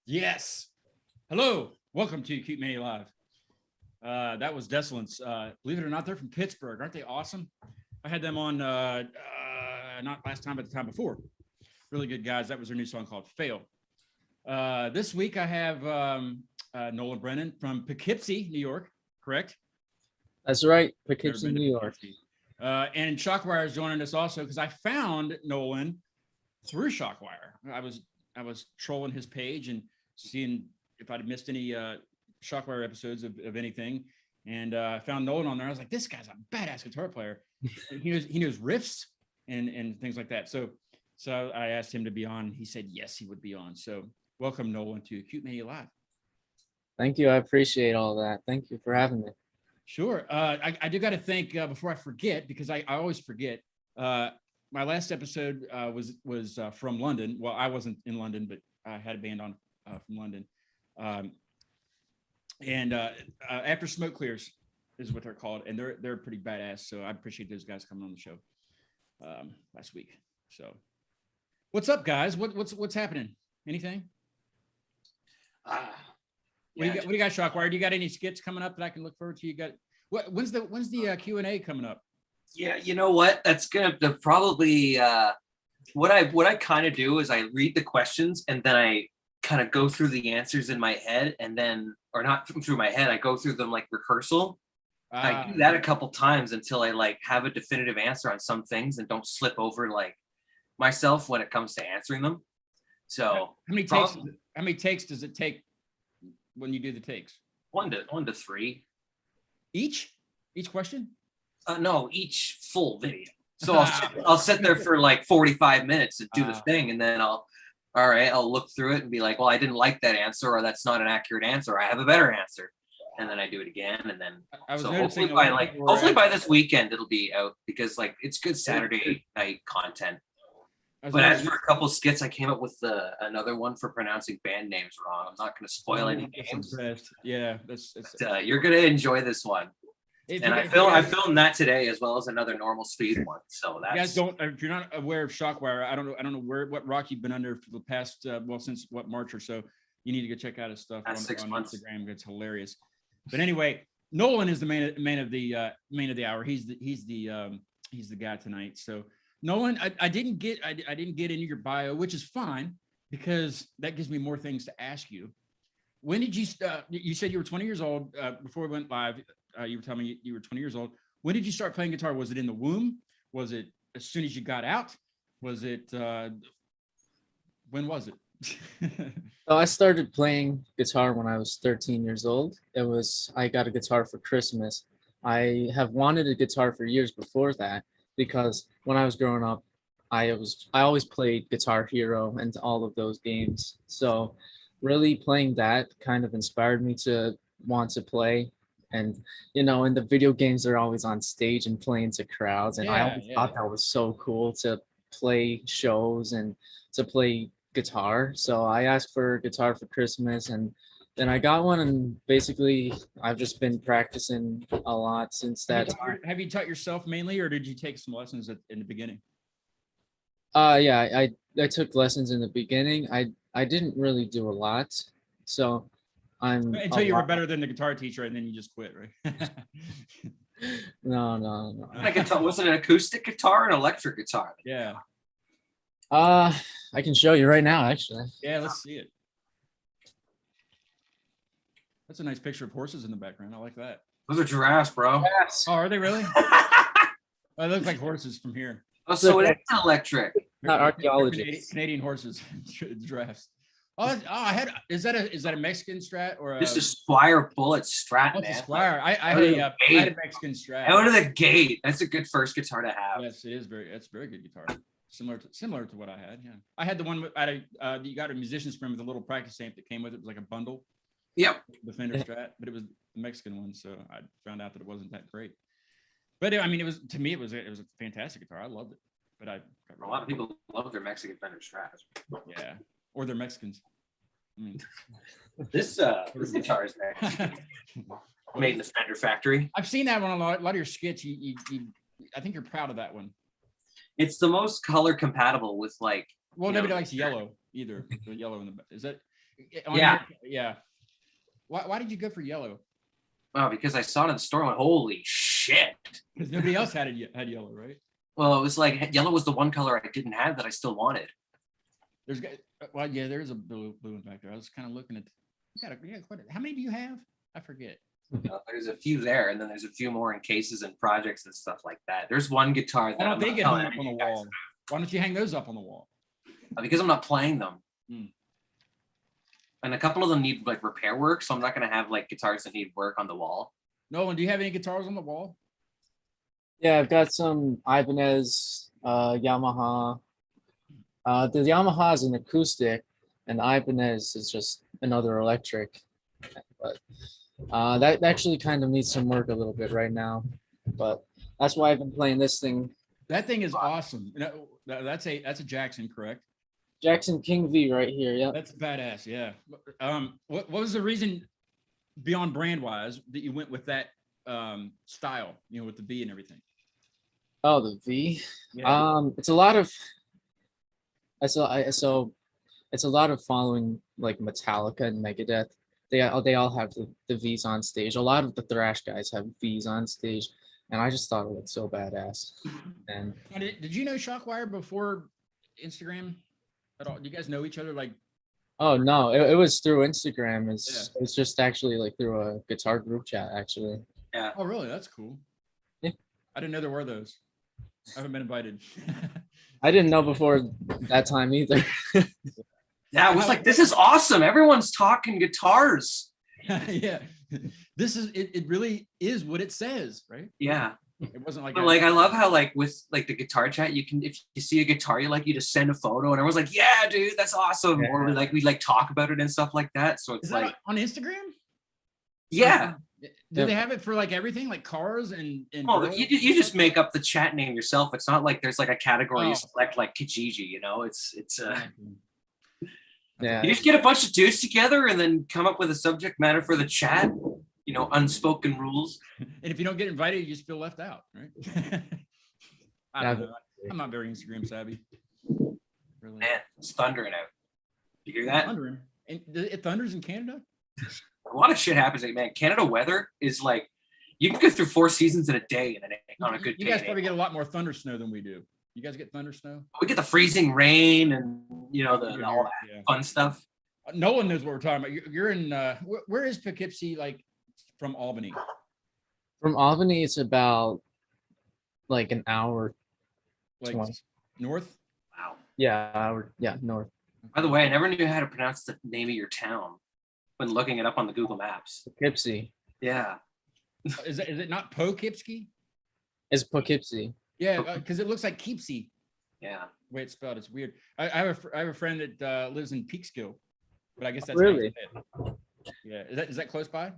Yes. Hello. Welcome to Cute Mania Live. That was Desolence. Believe it or not, they're from Pittsburgh. Aren't they awesome? I had them on not last time, but the time before. Really good guys. That was their new song called Fail. This week I have Nolan Brennan from Poughkeepsie, New York. Correct? That's right. Poughkeepsie, New York. And Shockwire is joining us also because I found Nolan through Shockwire. I was trolling his page and seeing if I'd missed any Shockwire episodes of anything, and I found Nolan on there. I was like, this guy's a badass guitar player. he knows riffs and things like that. So I asked him to be on. He said yes, he would be on. So welcome, Nolan, to Cute Mania Live. Thank you. I appreciate all that. Thank you for having me. Sure. I do got to thank before I forget, because I always forget. My last episode was from London. Well, I wasn't in London, but I had a band on from London. And After Smoke Clears is what they're called, and they're pretty badass. So I appreciate those guys coming on the show last week. So, what's up, guys? What's happening? Anything? What do you got, Shockwire? Do you got any skits coming up that I can look forward to? You got when's the Q&A coming up? Yeah, you know what? That's gonna probably what I kind of do is I read the questions and then I kind of go through the answers in my head, and then, or not through my head, I go through them like rehearsal. I do that a couple times until I like have a definitive answer on some things and don't slip over like myself when it comes to answering them. So how many takes does it take when you do the takes? One to three. Each question? No, each full video. So I'll sit there for like 45 minutes and do the thing, and then I'll look through it and be like, well, I didn't like that answer, or that's not an accurate answer. I have a better answer. And then I do it again. And then hopefully by this weekend it'll be out, because like it's good Saturday night content. But as for a couple skits, I came up with another one for pronouncing band names wrong. I'm not going to spoil any names. Yeah, you're going to enjoy this one. I filmed that today, as well as another normal speed one. So that's, you guys don't. If you're not aware of Shockwire, I don't know what rock you've been under for the past since March or so. You need to go check out his stuff on Instagram. It's hilarious. But anyway, Nolan is the main of the hour. He's the guy tonight. So Nolan, I didn't get into your bio, which is fine, because that gives me more things to ask you. When did you you said you were 20 years old before we went live. You were telling me you were 20 years old. When did you start playing guitar? Was it in the womb? Was it as soon as you got out? Was it when was it? So I started playing guitar when I was 13 years old. I got a guitar for Christmas. I have wanted a guitar for years before that, because when I was growing up, I always played Guitar Hero and all of those games. So really playing that kind of inspired me to want to play. And, in the video games, they're always on stage and playing to crowds. And I always thought that was so cool to play shows and to play guitar. So I asked for a guitar for Christmas, and then I got one. And basically, I've just been practicing a lot since that time. Have you taught yourself mainly, or did you take some lessons in the beginning? Yeah, I took lessons in the beginning. I didn't really do a lot. So until you were better than the guitar teacher, and then you just quit, right? No. Was it an acoustic guitar or an electric guitar? Yeah. I can show you right now, actually. Yeah, let's see it. That's a nice picture of horses in the background. I like that. Those are giraffes, bro. Yes. Oh, are they really? They look like horses from here. Oh, so it is electric. Not archaeologists. Canadian horses, giraffes. Is that a Mexican Strat or just a Squire Bullet Strat? Oh, it's a Squire. I had a Mexican Strat. Out of the gate. That's a good first guitar to have. Yes, it is that's very good guitar. Similar to what I had. Yeah, I had the one you got a musician's friend with a little practice amp that came with it. It was like a bundle. Yep. The Fender Strat, but it was the Mexican one, so I found out that it wasn't that great. But it was a fantastic guitar. I loved it. But a lot of people love their Mexican Fender Strats. Yeah, or they're Mexicans. I mean, this guitar is Mexican. Made in the Fender factory. I've seen that one a lot of your skits. I think you're proud of that one. It's the most color compatible with like. Well, nobody likes yellow either. The yellow in the is Yeah. Why did you go for yellow? Oh, because I saw it in the store and went, holy shit. Because nobody else had yellow, right? Well, it was like yellow was the one color I didn't have that I still wanted. There's there's a blue one back there. I was kind of looking at. How many do you have? I forget. There's a few there, and then there's a few more in cases and projects and stuff like that. There's one guitar that Why don't they get hung up on the wall? Why don't you hang those up on the wall? Because I'm not playing them. Hmm. And a couple of them need like repair work, so I'm not going to have like guitars that need work on the wall. Nolan, do you have any guitars on the wall? Yeah, I've got some Ibanez, Yamaha. The Yamaha is an acoustic, and the Ibanez is just another electric. But that actually kind of needs some work a little bit right now. But that's why I've been playing this thing. That thing is awesome. That's a Jackson, correct? Jackson King V right here. Yeah. That's badass. Yeah. What was the reason beyond brand wise that you went with that style? With the V and everything. Oh, the V. Yeah. It's a lot of. It's a lot of following like Metallica and Megadeth. They all have the V's on stage. A lot of the thrash guys have V's on stage, and I just thought it looked so badass. And did you know Shockwire before Instagram at all? Do you guys know each other? Like, oh no, it was through Instagram. It's just actually like through a guitar group chat actually. Yeah. Oh really? That's cool. Yeah. I didn't know there were those. I haven't been invited. I didn't know before that time either. Yeah, it was like, this is awesome. Everyone's talking guitars. Yeah. This is it really is what it says, right? Yeah. It wasn't like But like I love how like with like the guitar chat, you can, if you see a guitar you like, you just send a photo and everyone's like, yeah, dude, that's awesome. Yeah. Or we talk about it and stuff like that. So it's is like that on Instagram? yeah. Do they have it for like everything, like cars and Well, girls? you just make up the chat name yourself. It's not like there's like a category Oh. you select like Kijiji, it's Yeah. you just get a bunch of dudes together and then come up with a subject matter for the chat, unspoken rules. And if you don't get invited, you just feel left out, right? I don't know. I'm not very Instagram savvy. Really. Man, it's thundering out. You hear that? Thundering. And it thunders in Canada? A lot of shit happens. Like, man, Canada weather is like, you can go through 4 seasons in a day on a good day. You guys probably get a lot more thunder snow than we do. You guys get thunder snow? We get the freezing rain and all that fun stuff. Nolan knows what we're talking about. You're in where is Poughkeepsie, like from Albany? From Albany, it's about like an hour. Like 20. north? Wow. Yeah, north. By the way, I never knew how to pronounce the name of your town when looking it up on the Google Maps. Poughkeepsie. Yeah. Is it not Poughkeepsie? It's Poughkeepsie. Yeah, because it looks like Keepsy. Yeah. The way it's spelled, it's weird. I have a friend that lives in Peekskill, but I guess that's Really. Yeah. Is that close by?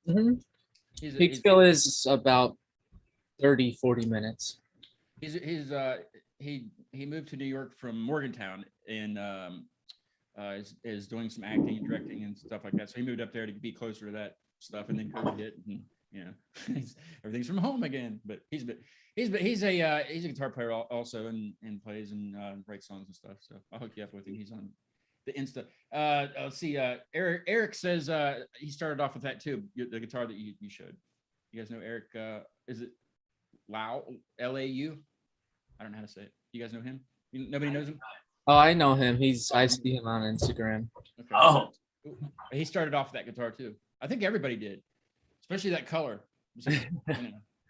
Mm-hmm. Peekskill is about 30-40 minutes. He moved to New York from Morgantown and is doing some acting and directing and stuff like that. So he moved up there to be closer to that stuff, and then COVID hit, and everything's from home again. But he's a guitar player also, and plays and writes songs and stuff. So I'll hook you up with him. He's on the Insta. Let's see. Eric says he started off with that too. The guitar that you showed. You guys know Eric? Is it Lau? Lau? I don't know how to say it. You guys know him? Nobody knows him? Oh, I know him. I see him on Instagram. Okay. Oh. He started off with that guitar too. I think everybody did, especially that color.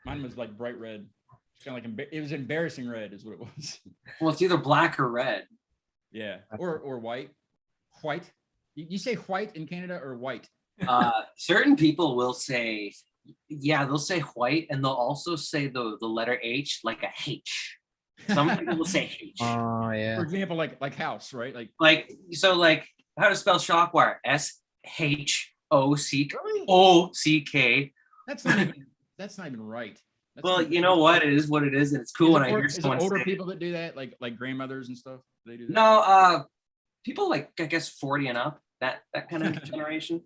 Mine was like bright red. It's kind of like it was embarrassing red, is what it was. Well, it's either black or red. Yeah, or white. White. You say white in Canada or white? Certain people will say, they'll say white, and they'll also say the letter H like a H. Some people will say H. Oh yeah. For example, like house, right? Like how to spell Shockwire? SHOCK. That's not even right. Well, you know what? It is what it is, and it's cool when I hear someone older say people that do that, like grandmothers and stuff. They do that. No, people like I guess 40 and up, that kind of generation.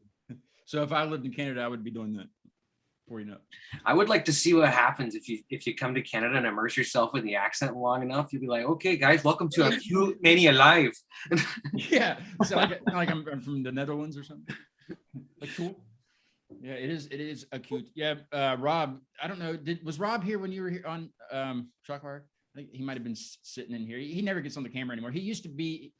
So if I lived in Canada, I would be doing that. before you know. I would like to see what happens if you come to Canada and immerse yourself in the accent long enough. You'll be like, okay, guys, welcome to Acute Mania Live. Yeah, so like I'm from the Netherlands or something. Like cool. Yeah, it is acute. Yeah, Rob, I don't know. Was Rob here when you were here on Shockwire? I think he might have been sitting in here. He never gets on the camera anymore. He used to be,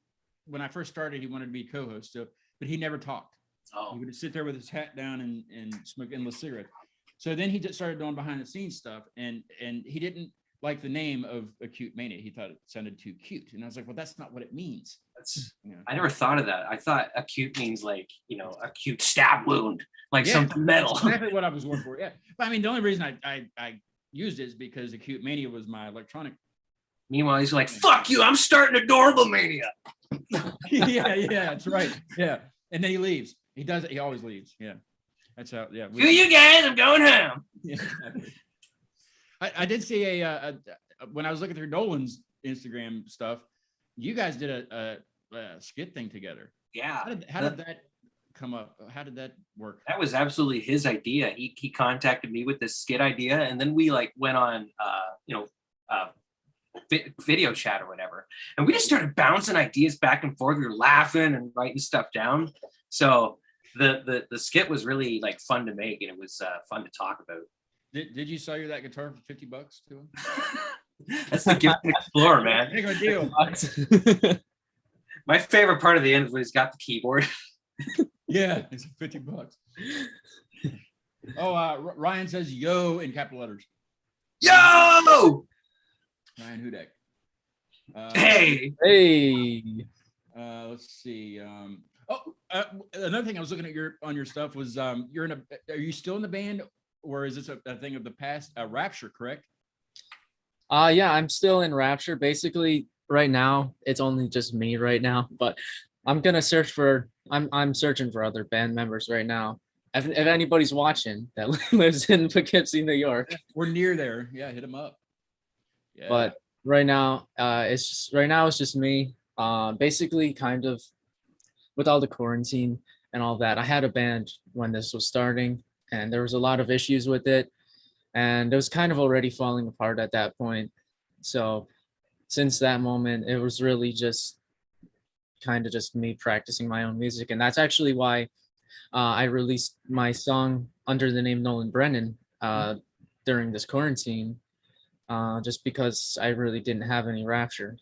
when I first started, he wanted to be co-host, but he never talked. Oh. He would sit there with his hat down and smoke endless cigarettes. So then he just started doing behind the scenes stuff, and he didn't like the name of Acute Mania. He thought it sounded too cute, and I was like, well, that's not what it means. I never thought of that. I thought acute means like, acute stab wound, like something metal. That's exactly what I was looking for. Yeah, but I mean, the only reason I used it is because Acute Mania was my electronic. Meanwhile, he's like, fuck you, I'm starting Adorable Mania. yeah, that's right. Yeah, and then he leaves. He always leaves. Yeah, that's how. Yeah. You guys, I'm going home. Yeah, exactly. I did see when I was looking through Nolan's Instagram stuff, you guys did a skit thing together. Yeah. How did that come up? How did that work? That was absolutely his idea. He contacted me with this skit idea, and then we like went on video chat or whatever, and we just started bouncing ideas back and forth. We were laughing and writing stuff down. So the skit was really like fun to make, and it was fun to talk about. Did you sell you that guitar for $50 to him? That's the gift and explore, man. Big deal. My favorite part of the end is when he's got the keyboard. Yeah, it's $50. Oh, Ryan says "yo" in capital letters. Yo! Ryan Hudak. Hey. Let's see. Another thing I was looking at your stuff was are you still in the band, or is this a thing of the past? Rapture, correct? Yeah, I'm still in Rapture. Basically, right now it's only just me right now, but I'm gonna search for. I'm searching for other band members right now. If anybody's watching that lives in Poughkeepsie, New York, we're near there. Yeah, hit them up. Yeah. But right now, it's just me. Basically, kind of with all the quarantine and all that. I had a band when this was starting, and there was a lot of issues with it, and it was kind of already falling apart at that point. So since that moment, it was really just kind of just me practicing my own music, and that's actually why I released my song under the name Nolan Brennan during this quarantine, just because I really didn't have any Rapture,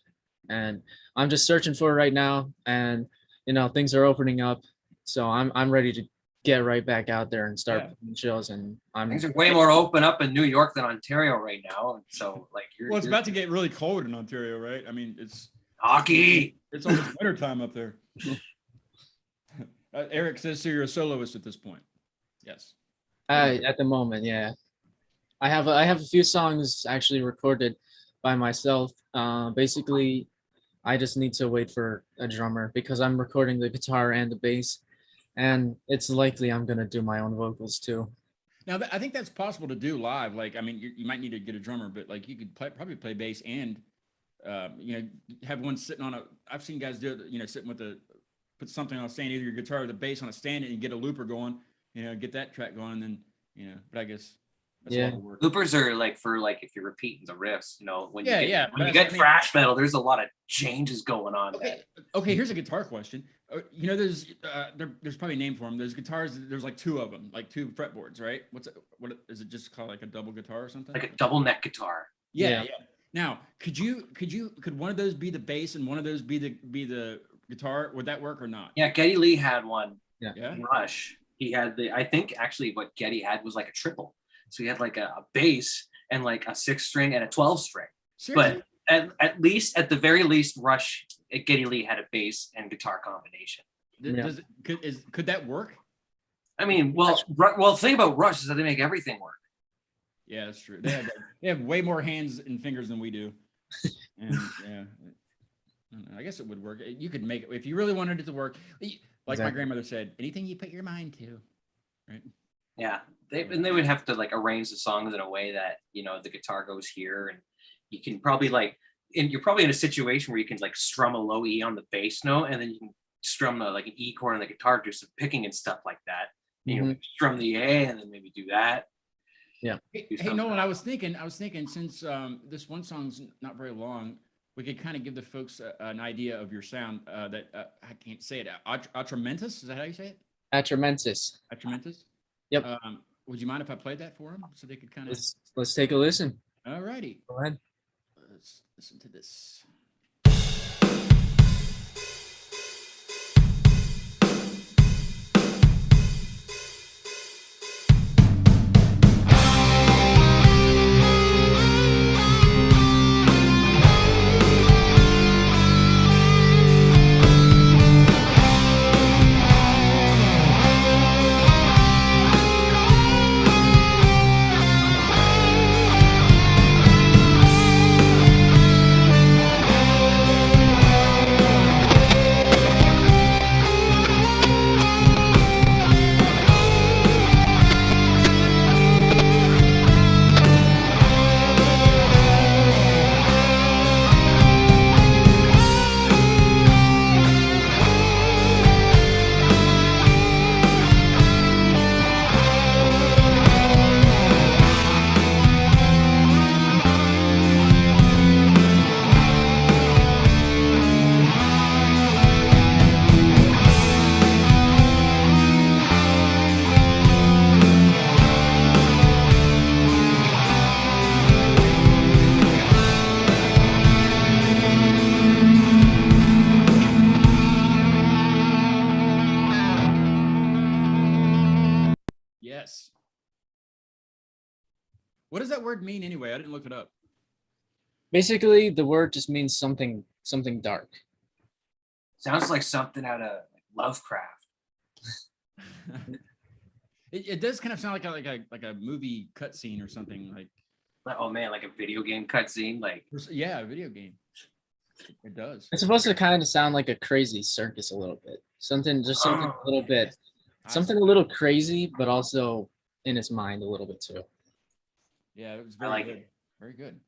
and I'm just searching for it right now, and things are opening up, so I'm ready to get right back out there and start playing shows. And things are way more open up in New York than Ontario right now, and so like it's about to get really cold in Ontario, right? I mean, it's hockey. It's almost winter time up there. Eric says, so you're a soloist at this point? Yes. At the moment, yeah. I have a few songs actually recorded by myself. Basically, I just need to wait for a drummer because I'm recording the guitar and the bass, and it's likely I'm gonna do my own vocals too. Now, I think that's possible to do live. Like, I mean, you might need to get a drummer, but like you could probably play bass and have one sitting on I've seen guys do it, sitting put something on a stand, either your guitar or the bass on a stand, and you get a looper going, get that track going, and then, but I guess that's a lot of work. Loopers are like for like if you're repeating the riffs, when you get thrash metal, there's a lot of changes going on. Okay, here's a guitar question. There's probably a name for them. There's guitars, there's like two of them, like two fretboards, right? What is it, just called like a double guitar or something? Like a double neck guitar. Yeah. Now, could one of those be the bass and one of those be the guitar? Would that work or not? Yeah, Geddy Lee had one. Yeah. In Rush. He had I think actually what Geddy had was like a triple. So he had like a bass and like a 6-string and a 12-string. Seriously? But at the very least, Rush, Geddy Lee had a bass and guitar combination. Could that work? I mean, the thing about Rush is that they make everything work. Yeah, that's true. They have way more hands and fingers than we do. And I guess it would work. You could make it if you really wanted it to work. Like my grandmother said, anything you put your mind to, right? Yeah, they would have to like arrange the songs in a way that the guitar goes here, and you can probably you're probably in a situation where you can like strum a low E on the bass note, and then you can strum like an E chord on the guitar, do some picking and stuff like that. Strum the A, and then maybe do that. Hey, Nolan, I was thinking since this one song's not very long, we could kind of give the folks an idea of your sound. That I can't say it. Atramentus, is that how you say it? Atramentus. Atramentus. Yep. Would you mind if I played that for them so they could kind of? Let's take a listen. All righty. Go ahead. Let's listen to this. Yes. What does that word mean anyway? I didn't look it up. Basically, the word just means something dark. Sounds like something out of Lovecraft. It does kind of sound like a movie cutscene or something like. Oh man, like a video game cutscene, like. Yeah, a video game. It does. It's supposed to kind of sound like a crazy circus a little bit. Something a little bit, something a little crazy, but also in its mind a little bit too. Yeah, it was very good. Very good.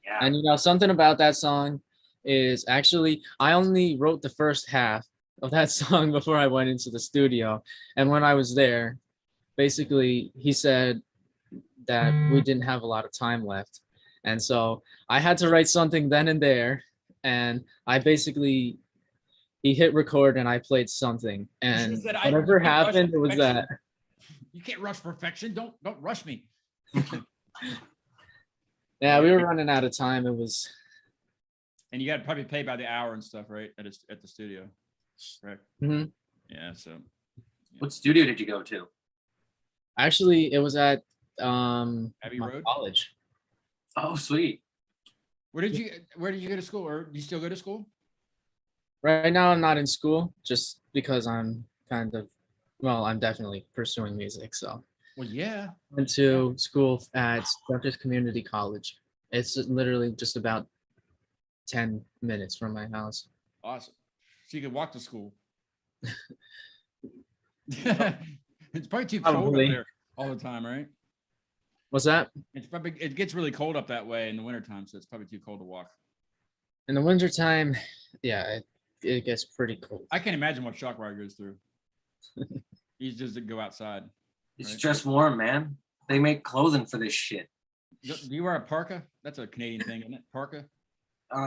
Yeah. And something about that song is actually I only wrote the first half of that song before I went into the studio. And when I was there, basically he said that we didn't have a lot of time left. And so I had to write something then and there. And he hit record and I played something. And whatever happened, it was that. You can't rush perfection. Don't rush me. Yeah, we were running out of time. It was. And you got to probably pay by the hour and stuff, right? At the studio, correct? Mm-hmm. Yeah. So. Yeah. What studio did you go to? Actually, it was at Abbey my Road college. Oh, sweet. Where did you go to school, or do you still go to school? Right now, I'm not in school just because I'm definitely pursuing music. So. Well, yeah. Went to school at Rutgers Community College. It's literally just about 10 minutes from my house. Awesome. So you could walk to school. It's probably too cold up there all the time, right? What's that? It gets really cold up that way in the wintertime, so it's probably too cold to walk. In the wintertime, yeah, it gets pretty cold. I can't imagine what Shockwire goes through. He just go outside. It's just warm, man. They make clothing for this shit. Do you wear a parka? That's a Canadian thing, isn't it? Parka?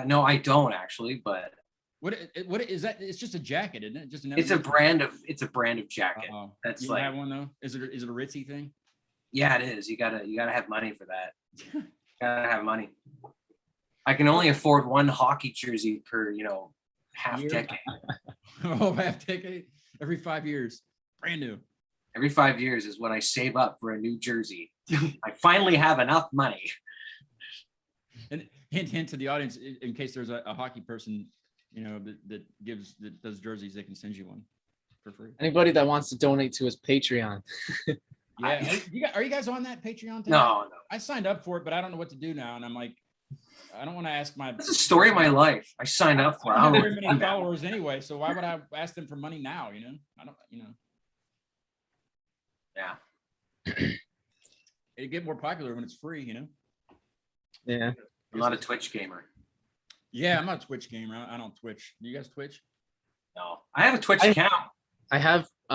No, I don't actually, but what is that? It's just a jacket, isn't it? It's a brand of jacket. Uh-oh. That's you have one though. Is it a ritzy thing? Yeah, it is. You gotta have money for that. Gotta have money. I can only afford one hockey jersey per half decade. Oh, half decade. Every 5 years, brand new. Every 5 years is when I save up for a new jersey. I finally have enough money. And hint to the audience, in case there's a hockey person, that does jerseys, they can send you one for free. Anybody that wants to donate to his Patreon. Yeah. Are you guys on that Patreon thing? No. I signed up for it, but I don't know what to do now. And I'm like, I don't want to ask my. That's the story of my life. I signed up for it. I don't have very many followers anyway, so why would I ask them for money now? I don't. Yeah. It'd get more popular when it's free, Yeah. I'm not a Twitch gamer. Yeah, I'm not a Twitch gamer. I don't Twitch. Do you guys Twitch? No. I have a Twitch account. I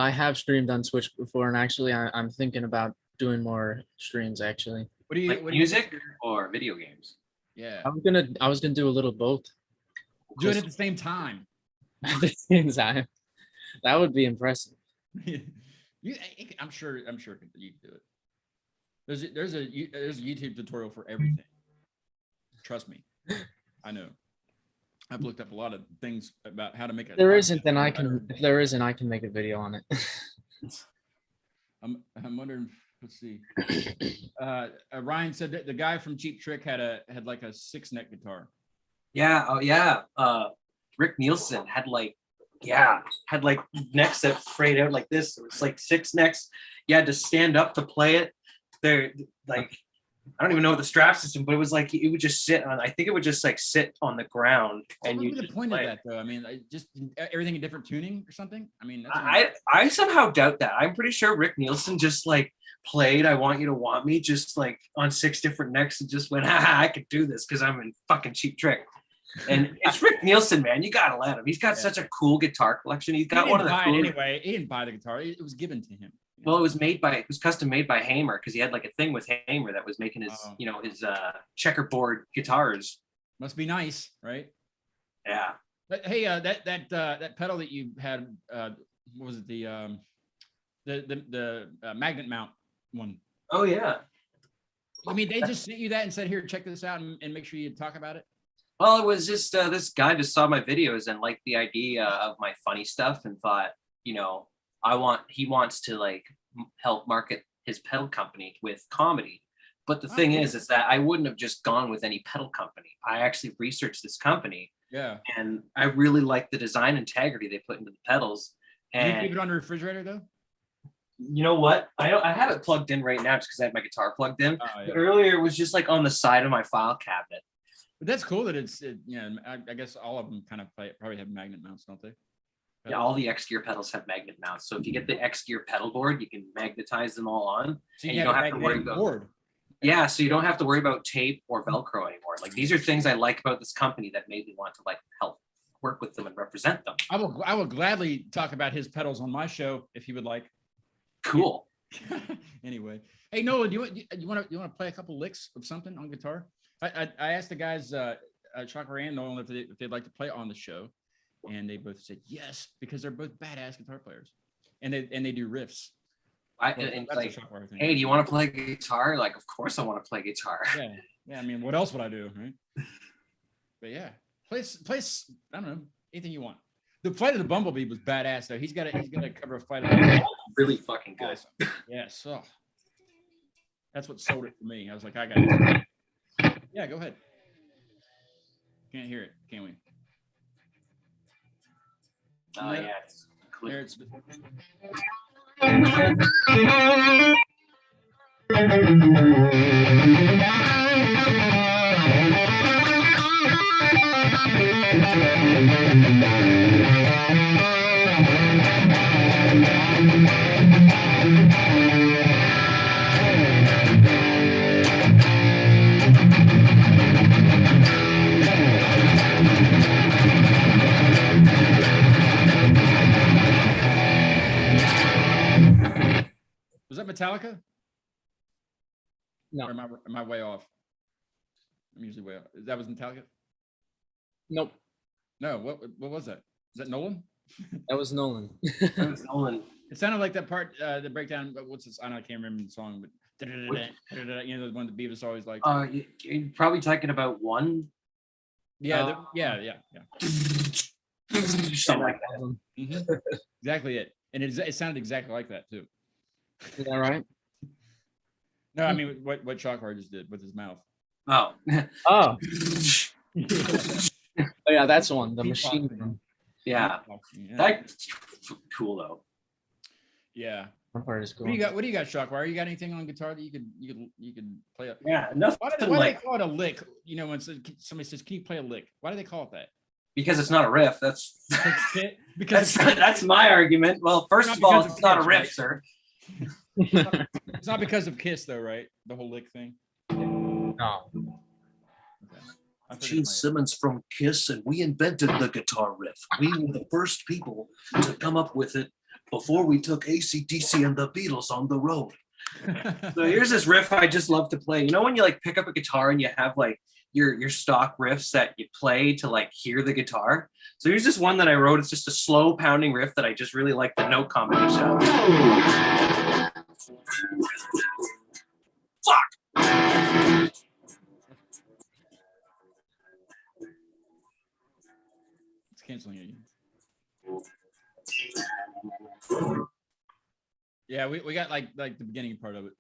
have streamed on Twitch before, and actually I'm thinking about doing more streams actually. What do you Like what do you- music or video games? Yeah. I was gonna do a little both. Do it at the same time. At the same time. That would be impressive. I'm sure you can do it. There's a YouTube tutorial for everything. Trust me. I know. I've looked up a lot of things about how to make a. If there isn't, then I can make a video on it. I'm wondering. Let's see. Ryan said that the guy from Cheap Trick had like a 6-neck guitar. Yeah. Oh yeah. Rick Nielsen had like necks that frayed out like this. It was like 6 necks. You had to stand up to play it. They're like, I don't even know what the strap system, but it was like it would just sit on. I think it would just like sit on the ground. And What you would be the just point play of it. that though? I mean, just everything in different tuning or something. I mean, that's I somehow doubt that. I'm pretty sure Rick Nielsen just like played "I Want You to Want Me" just like on 6 different necks and just went, "Ha, I could do this because I'm in fucking Cheap Trick." And it's Rick Nielsen, man. You gotta let him. He's got such a cool guitar collection. He's got one of the coolest. Anyway, he didn't buy the guitar. It was given to him. Well, it was custom made by Hamer because he had like a thing with Hamer that was making his, his checkerboard guitars. Must be nice, right? Yeah. But hey, that pedal that you had, what was it? The magnet mount one. Oh yeah. I mean, they just sent you that and said, "Here, check this out, and make sure you talk about it." Well, it was just this guy just saw my videos and liked the idea of my funny stuff and thought, he wants to like help market his pedal company with comedy. But the thing is that I wouldn't have just gone with any pedal company. I actually researched this company. Yeah. And I really like the design integrity they put into the pedals. And you keep it on the refrigerator though? You know what? I have it plugged in right now just because I have my guitar plugged in. Oh, yeah. But earlier it was just like on the side of my file cabinet. But that's cool that I guess all of them kind of probably have magnet mounts, don't they? Yeah, all the X Gear pedals have magnet mounts. So if you get the X Gear pedal board, you can magnetize them all on. So and you don't have to worry about board. Yeah, so you don't have to worry about tape or Velcro anymore. Like these are things I like about this company that made me want to like help work with them and represent them. I will gladly talk about his pedals on my show if he would like. Cool. Anyway, hey Nolan, you want to play a couple licks of something on guitar? I asked the guys, Chakra and Nolan, if they'd like to play on the show, and they both said yes because they're both badass guitar players, and they do riffs. Hey, do you want to play guitar? Like, of course I want to play guitar. Yeah. I mean, what else would I do, right? But yeah, play. I don't know, anything you want. The Flight of the Bumblebee was badass though. He's got to cover a Flight of the Bumblebee. Really fucking good. Awesome. Yes. Oh. That's what sold it for me. I was like, I got it. Yeah, go ahead. Can't hear it, can we? Oh yeah. There it's. Was that Metallica? No. Or am I way off? I'm usually way off. That was Metallica? Nope. No, what was that? Is that Nolan? That was Nolan. That was Nolan. It sounded like that part, the breakdown. What's this? I can't remember the song, but the one that Beavis always liked. You're probably talking about one. Yeah, yeah. Something like that. Mm-hmm. Exactly it, and it sounded exactly like that too. Is that right? No, I mean what Shockwire just did with his mouth. Oh. Oh. Oh yeah, that's one. The machine gun. Yeah. That's cool though. Yeah. That part is cool. What do you got, Shockwire? You got anything on guitar that you could play up? Yeah, nothing. Why do they call it a lick? You know, when somebody says, "Can you play a lick?" Why do they call it that? Because it's not a riff. That's because that's my argument. Well, first of all, it's not a riff, sir. It's not because of Kiss, though, right? The whole lick thing. No. Okay. Gene Simmons from Kiss, and we invented the guitar riff. We were the first people to come up with it before we took AC/DC and the Beatles on the road. So here's this riff I just love to play. You know when you like pick up a guitar and you have like your stock riffs that you play to like hear the guitar? So here's this one that I wrote. It's just a slow pounding riff that I just really like the note combination of. Fuck! It's canceling it. Yeah, we got like the beginning part of it.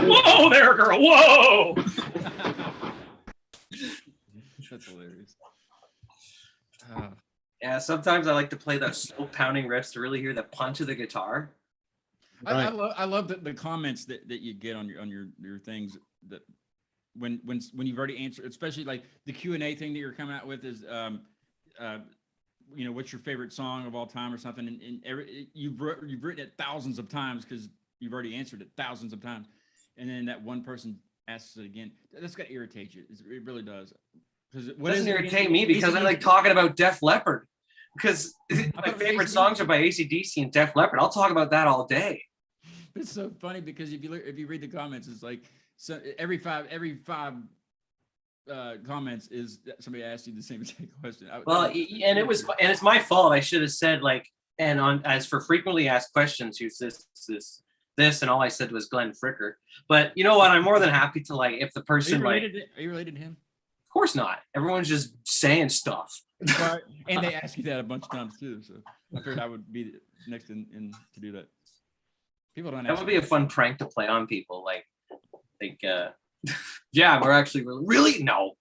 Whoa there, girl! Whoa! That's hilarious. Yeah, sometimes I like to play those slow pounding riffs to really hear the punch of the guitar. I love the comments that you get on your things that when you've already answered, especially like the Q&A thing that you're coming out with is what's your favorite song of all time or something, and you've written it thousands of times because you've already answered it thousands of times, and then that one person asks it again. That's got to irritate you. It really does. Because It doesn't irritate me because I like talking about Def Leppard. Because my favorite songs are by AC/DC and Def Leppard. I'll talk about that all day. It's so funny because if you read the comments, it's like so every five comments is somebody asks you the same exact question. It's my fault. I should have said as for frequently asked questions, use this, and all I said was Glenn Fricker. But you know what? I'm more than happy to if the person are you related to him? Of course not. Everyone's just saying stuff. And they ask you that a bunch of times too. So I figured I would be next in to do that. People don't. That would be a fun prank to play on people. Yeah, we're actually really no.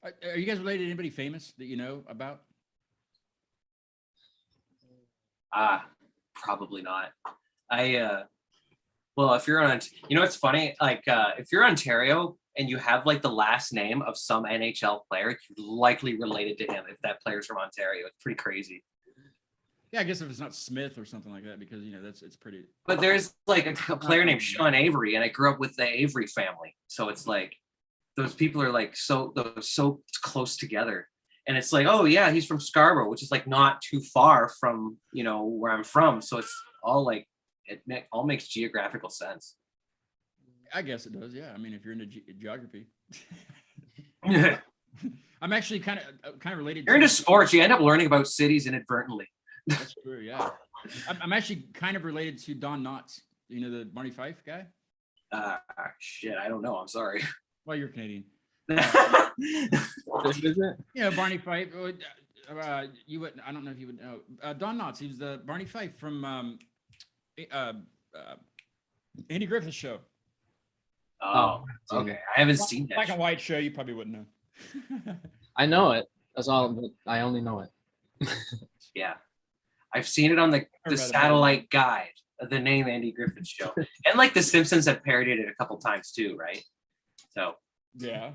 Are you guys related to anybody famous that you know about? Probably not. Well, if you're on, it's funny. If you're Ontario and you have the last name of some NHL player, you're likely related to him if that player's from Ontario. It's pretty crazy. Yeah, I guess if it's not Smith or something like that, because it's pretty. But there's a player named Sean Avery, and I grew up with the Avery family, so it's those people are so close together, and it's oh yeah, he's from Scarborough, which is not too far from where I'm from, so it's all it all makes geographical sense. I guess it does, yeah. I mean, if you're into geography. Yeah. I'm actually kind of related. You're into sports, you end up learning about cities inadvertently. That's true, yeah. I'm actually kind of related to Don Knotts, the Barney Fife guy. Shit, I don't know. I'm sorry. Well, you're Canadian. Barney Fife. You would. I don't know if you would know. Don Knotts. He was the Barney Fife from Andy Griffith's show. Oh, okay. I haven't seen that. Black and white show. You probably wouldn't know. I know it. That's all. But I only know it. Yeah. I've seen it on the satellite guide, the name Andy Griffith's show. And The Simpsons have parodied it a couple times too, right? So yeah.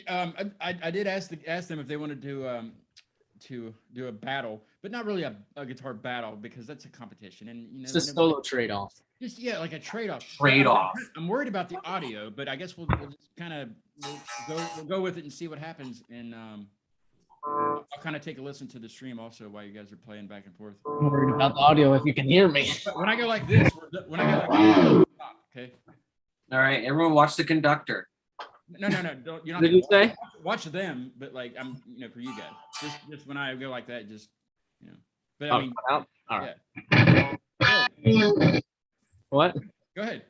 I did ask them if they wanted to do a battle, but not really a guitar battle because that's a competition and it's a solo trade-off. Just a trade-off. I'm worried about the audio, but I guess we'll just kind of we'll go with it and see what happens and I'll kind of take a listen to the stream also while you guys are playing back and forth. I'm worried about the audio if you can hear me. But when I go like this, stop, okay? All right, everyone watch the conductor. No. Don't, you're not Did you say? Watch them, but I'm for you guys. Just when I go like that, just But I mean, all right. Yeah. What? Go ahead.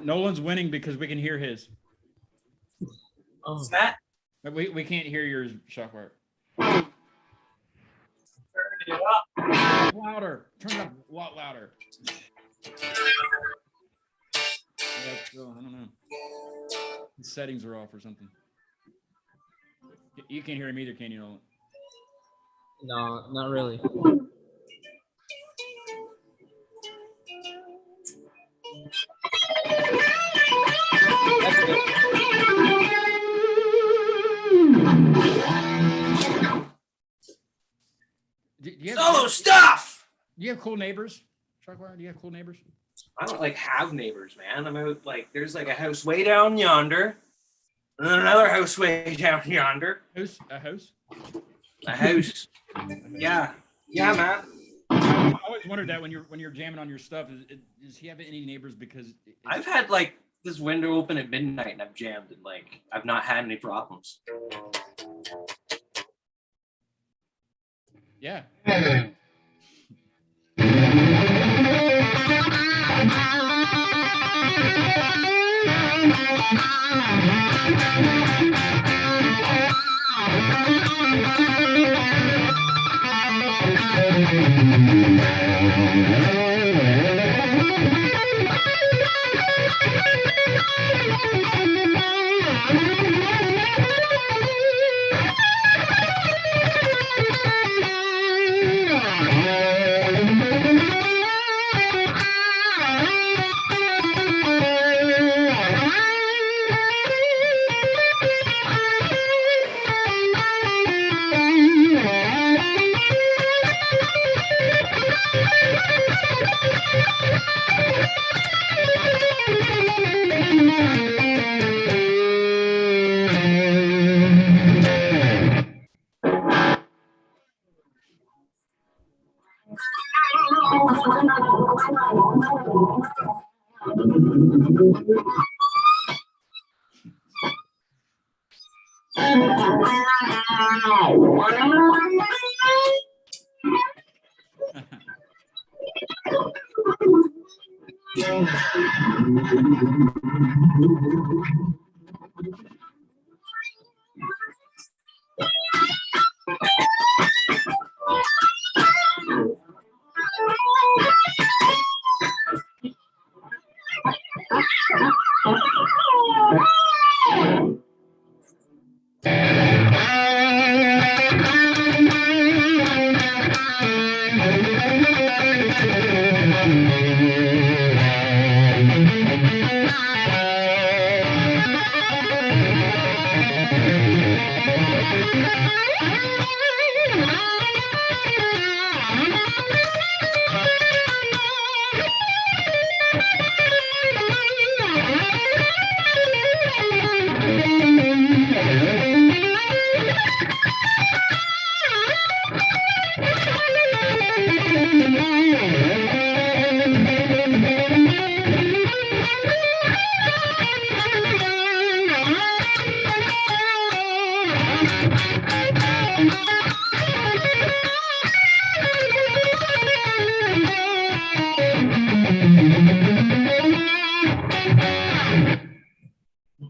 Nolan's winning because we can hear his. What's that? We can't hear yours, Shockwire. Turn it up. Louder. Turn it up a lot louder. Yeah, I don't know. The settings are off or something. You can't hear him either, can you, Nolan? No, not really. Solo stuff. Do you have cool neighbors, Shockwire? Do you have cool neighbors? I don't like have neighbors, man. I'm out like there's like a house way down yonder, and then another house way down yonder. A house? A house. Yeah, man. I always wondered that when you're jamming on your stuff, does he have any neighbors? Because I've had like this window open at midnight and I've jammed and like I've not had any problems. Yeah.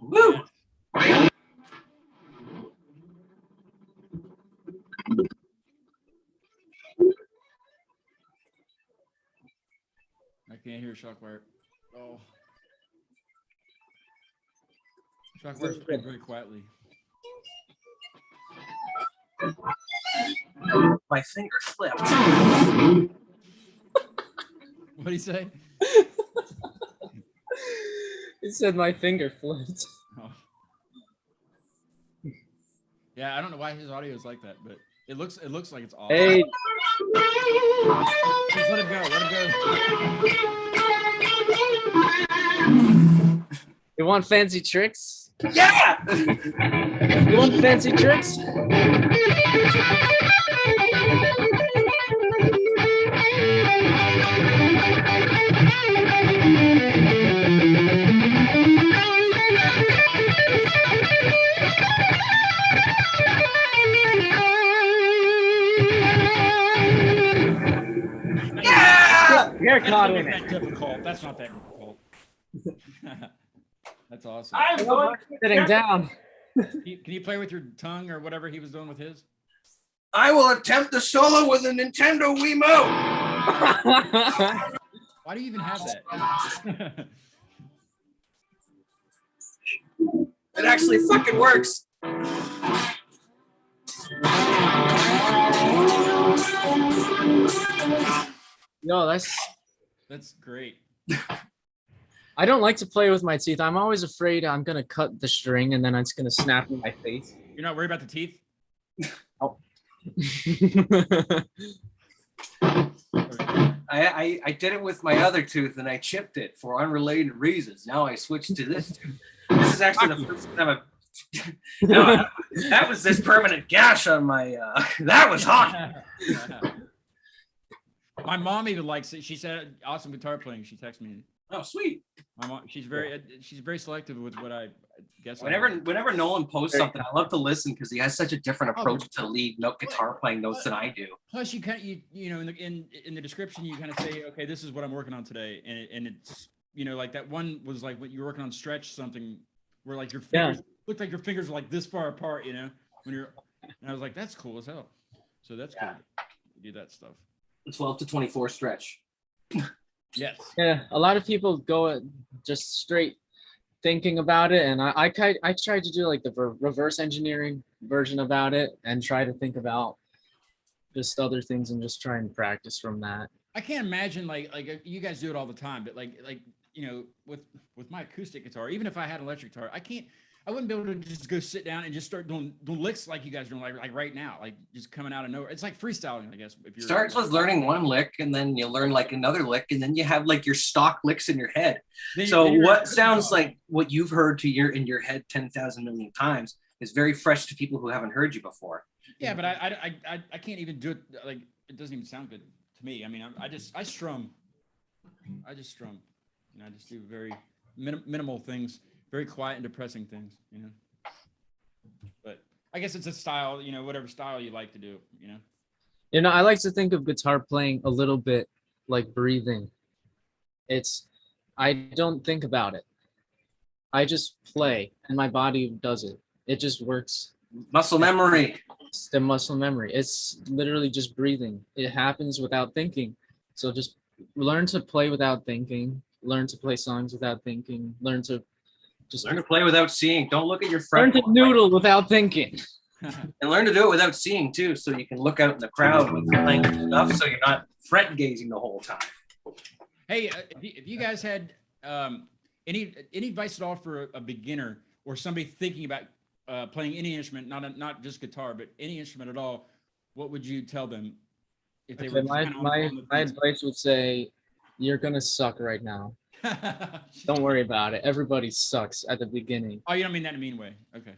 Woo! I can't hear Shockwire. Oh. Shockwire's playing very quietly. My finger slipped. What'd he say? He said my finger flipped. Oh. Yeah, I don't know why his audio is like that, but it looks like it's awesome. Hey. Just let him go. Let him go. You want fancy tricks? Yeah! You want fancy tricks? caught That's in not it. that difficult. That's not that difficult. That's awesome. I'm going to Sitting down. Can you play with your tongue or whatever he was doing with his? I will attempt the solo with a Nintendo Wiimote. Why do you even have that? It actually fucking works. No, That's great. I don't like to play with my teeth. I'm always afraid I'm gonna cut the string and then it's gonna snap in my face. You're not worried about the teeth? I did it with my other tooth and I chipped it for unrelated reasons. Now I switched to this tooth. This is actually the first time I've. No, that was this permanent gash on my. That was hot. My mom even likes it. She said, "Awesome guitar playing." She texted me. Oh, sweet. My mom, she's very selective with what I guess. Whenever Nolan posts something, I love to listen because he has such a different approach to lead note guitar playing notes than I do. Plus, you kind of you know in the description you kind of say, okay, this is what I'm working on today, and it's like that one was like what you're working on stretch something where like your fingers looked like your fingers were like this far apart, when you're. And I was like, that's cool as hell. So that's cool. You do that stuff. 12 to 24 stretch. Yes. Yeah, a lot of people go just straight thinking about it, and I tried to do like the reverse engineering version about it and try to think about just other things and just try and practice from that. I can't imagine like you guys do it all the time, but like with my acoustic guitar, even if I had an electric guitar, I wouldn't be able to just go sit down and just start doing licks like you guys are doing like right now, like just coming out of nowhere. It's like freestyling, I guess. If you're Starts with learning one lick, and then you learn like another lick, and then you have like your stock licks in your head. So what sounds like what you've heard in your head 10,000 million times is very fresh to people who haven't heard you before. Yeah, but I can't even do it. Like it doesn't even sound good to me. I mean, I strum. I just strum. I just do very minimal things. Very quiet and depressing things, But I guess it's a style, whatever style you like to do, I like to think of guitar playing a little bit like breathing. I don't think about it. I just play and my body does it. It just works. Muscle memory. It's the muscle memory. It's literally just breathing. It happens without thinking. So just learn to play without thinking. Learn to play songs without thinking. Learn to play without seeing. Don't look at your learn fretboard. to noodle without thinking. And learn to do it without seeing too, so you can look out in the crowd when you're playing your stuff, so you're not fret gazing the whole time. Hey, if you guys had any advice at all for a beginner or somebody thinking about playing any instrument, not just guitar, but any instrument at all, what would you tell them? If they were my advice would say, you're gonna suck right now. Don't worry about it. Everybody sucks at the beginning. Oh, you don't mean that in a mean way. Okay.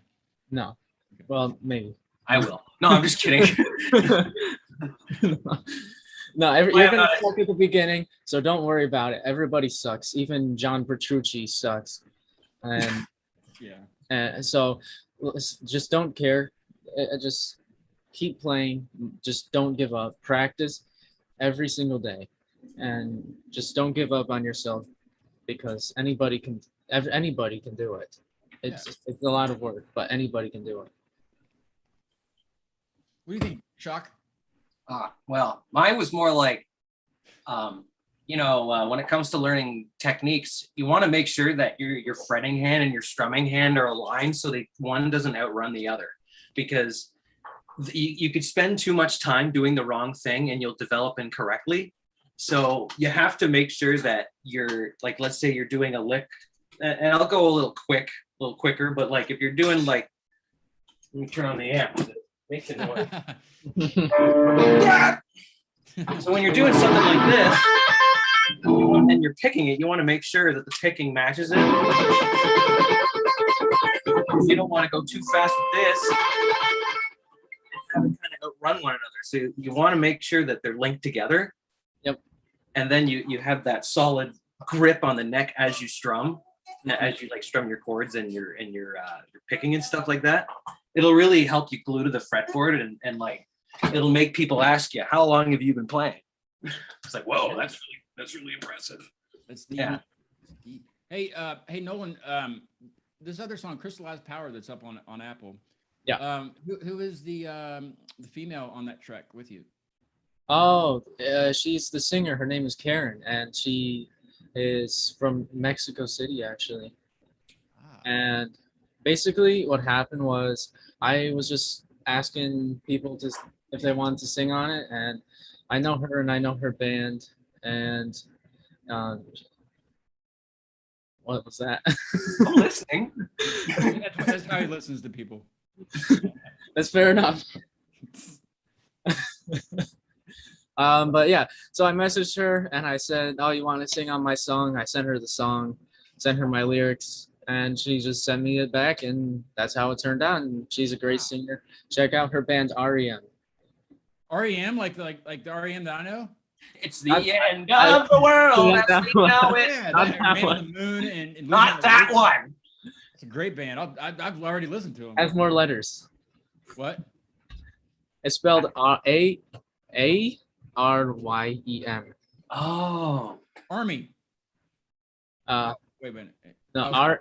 No. Well, maybe. I will. No, I'm just kidding. No, you're gonna suck at the beginning, so don't worry about it. Everybody sucks. Even John Petrucci sucks. And so just don't care. Just keep playing. Just don't give up. Practice every single day, and just don't give up on yourself, because anybody can do it. It's a lot of work, but anybody can do it. What do you think, Shock? Well, mine was more like, when it comes to learning techniques, you want to make sure that your fretting hand and your strumming hand are aligned so that one doesn't outrun the other, because you could spend too much time doing the wrong thing and you'll develop incorrectly. So you have to make sure that you're like, let's say you're doing a lick, and I'll go a little quicker, but like if you're doing like, let me turn on the amp. It makes it noise. So when you're doing something like this, and you're picking it, you want to make sure that the picking matches it. You don't want to go too fast with this and have it kind of outrun one another. So you want to make sure that they're linked together. Yep. And then you have that solid grip on the neck as you strum, as you like strum your chords and your picking and stuff like that. It'll really help you glue to the fretboard, and like it'll make people ask you, how long have you been playing? It's like, whoa, That's really impressive. That's deep. Yeah. Deep. Hey, Nolan. This other song, "Crystallized Power," that's up on Apple. Yeah. Who is the female on that track with you? Oh, she's the singer. Her name is Karen, and she is from Mexico City, actually. And basically, what happened was I was just asking people if they wanted to sing on it, and I know her and I know her band, and what was that? I'm listening. That's how he listens to people. That's fair enough. But yeah, so I messaged her and I said, "Oh, you want to sing on my song?" I sent her the song, sent her my lyrics, and she just sent me it back, and that's how it turned out. And she's a great singer. Check out her band REM. REM, like the REM that I know. It's the end of the world as we know it. Yeah, Not that that Man on one. the Moon and Not that one. It's a great band. I've already listened to them. Has more letters. What? It's spelled ARYEM. Oh. Army. Wait a minute. No, Oh,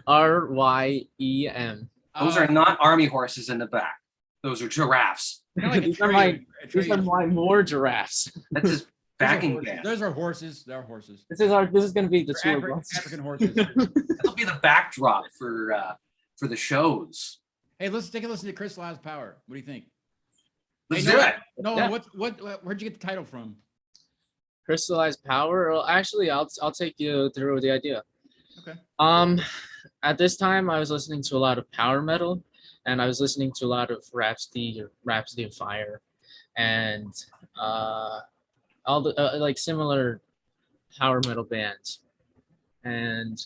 ARYEM. Those are not army horses in the back. Those are giraffes. Kinda like a These are trade- These are my more giraffes. That's his backing horses. band. Those are horses. They're horses. This is gonna be the They're tour bus. African horses. That'll be the backdrop for the shows. Hey, let's take a listen to "Crystallized Power." What do you think? Let's Hey, do Nolan, it. Nolan, Yeah. where'd you get the title from? Crystallized Power. Well, actually, I'll take you through the idea. Okay. At this time, I was listening to a lot of power metal, and I was listening to a lot of Rhapsody of Fire, and all the like similar power metal bands, and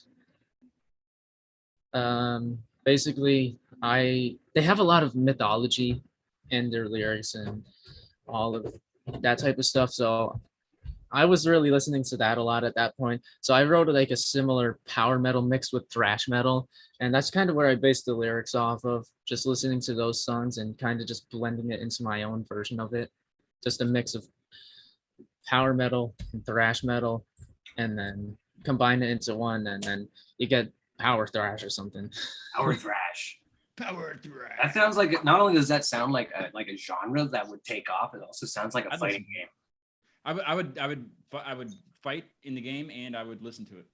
basically, they have a lot of mythology in their lyrics and all of that type of stuff. So I was really listening to that a lot at that point. So I wrote like a similar power metal mixed with thrash metal. And that's kind of where I based the lyrics off of, just listening to those songs and kind of just blending it into my own version of it. Just a mix of power metal and thrash metal, and then combine it into one, and then you get power thrash or something. Power thrash. Power thrash. That sounds like, not only does that sound like a genre that would take off, it also sounds like a I'd fighting listen. game. I would fight in the game, and I would listen to it.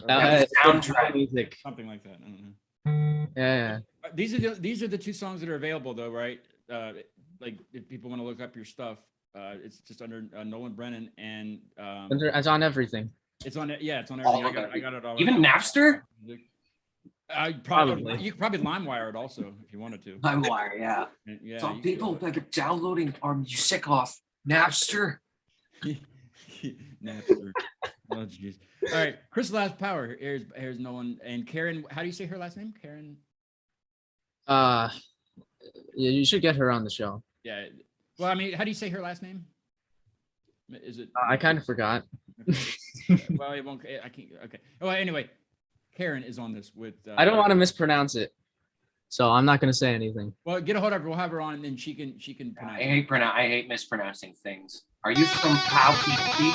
Soundtrack. Music. Something like that. I don't know. Yeah. These are the two songs that are available, though, right? Like if people want to look up your stuff, it's just under Nolan Brennan, and It's on everything. it's on it. Yeah, it's on All everything. of I got it all. Even Napster? Probably. You could probably LimeWire it also if you wanted to. LimeWire, yeah. Yeah. Some you people could, that are downloading our music off Napster. Napster. Oh, jeez. All right, Crystallized Power. Here's Nolan and Karen. How do you say her last name? Karen. Yeah, you should get her on the show. Yeah. Well, I mean, how do you say her last name? Is it? I kind of forgot. Okay. Well, it won't. I can't. Okay. Well, anyway, Karen is on this with. I don't want to mispronounce it, so I'm not going to say anything. Well, get a hold of her. We'll have her on, and then she can I pronounce. hate mispronouncing things. Are you from Poughkeepsie?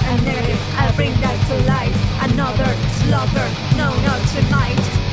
And I'll bring that to light. Another slaughter, no, not tonight.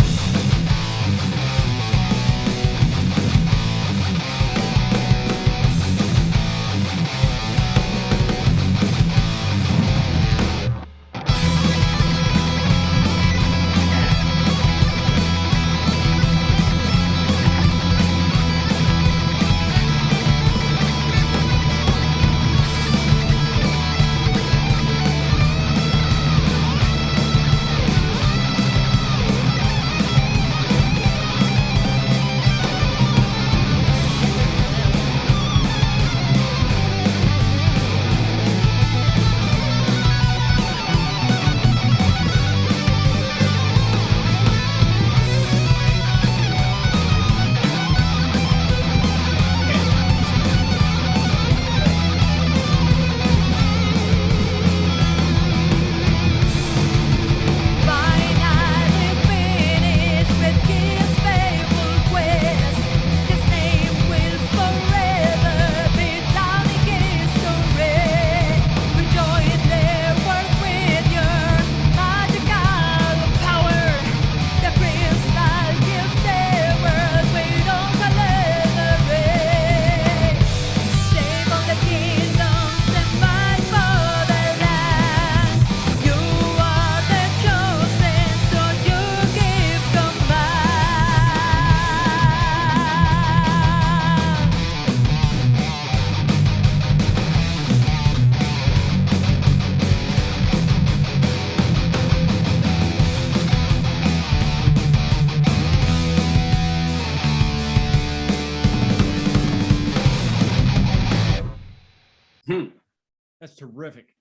That's terrific.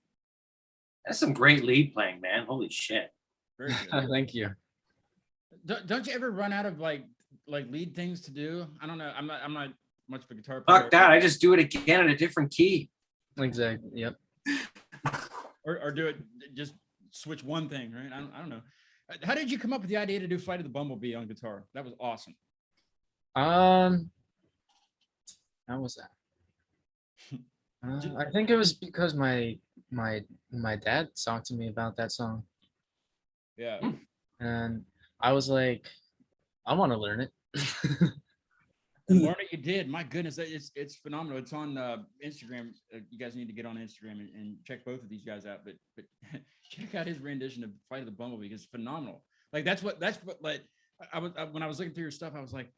That's some great lead playing, man. Holy shit. Very good. Thank you. Don't you ever run out of like lead things to do? I don't know. I'm not much of a guitar player. Fuck that. I just do it again in a different key. Exactly. Yep. Or do it, just switch one thing, right? I don't know. How did you come up with the idea to do Flight of the Bumblebee on guitar? That was awesome. How was that? I think it was because my dad talked to me about that song, Yeah. and I was like, I want to learn it. And Marta, you did. My goodness, it's phenomenal. It's on Instagram. You guys need to get on Instagram and check both of these guys out. But check out his rendition of Flight of the Bumblebee, because it's phenomenal. Like that's what like when I was looking through your stuff, I was like,